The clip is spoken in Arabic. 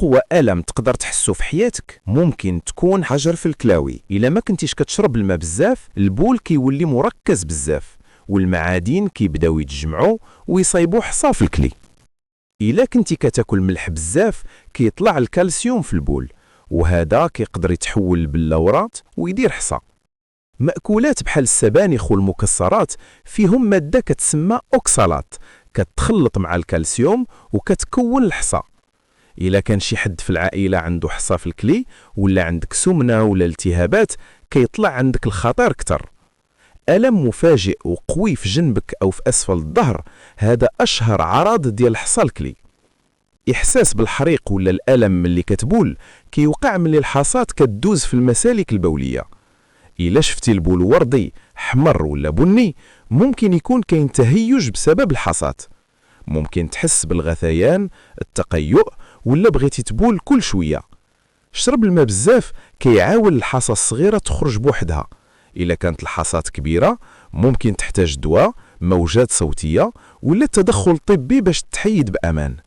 أقوى ألم تقدر تحسو في حياتك ممكن تكون حجر في الكلاوي. إلا ما كنتيش كتشرب الماء بزاف، البول كيولي مركز بزاف والمعادن كيبداو يتجمعوا ويصايبوا حصى في الكلي. إلا كنتي كتاكل ملح بزاف كيطلع الكالسيوم في البول، وهذا كيقدر يتحول لبلورات ويدير حصى. مأكولات بحال السبانخ والمكسرات فيهم مادة كتسمى أوكسالات كتخلط مع الكالسيوم وكتكون الحصى. إلا كان شي حد في العائلة عنده حصى في الكلي ولا عندك سمنة ولا التهابات كيطلع عندك الخطر كتر. ألم مفاجئ وقوي في جنبك أو في أسفل الظهر هذا أشهر عرض ديال حصى الكلي. إحساس بالحريق ولا الألم اللي كتبول كيوقع ملي الحصات كتدوز في المسالك البولية. إلا شفتي البول وردي حمر ولا بني ممكن يكون كاين تهيج بسبب الحصات. ممكن تحس بالغثيان، التقيؤ ولا بغيتي تبول كل شوية. شرب الماء بزاف كيعاون الحصى الصغيرة تخرج بوحدها. إلا كانت الحصات كبيرة ممكن تحتاج دواء، موجات صوتية ولا تدخل طبي باش تحيد بأمان.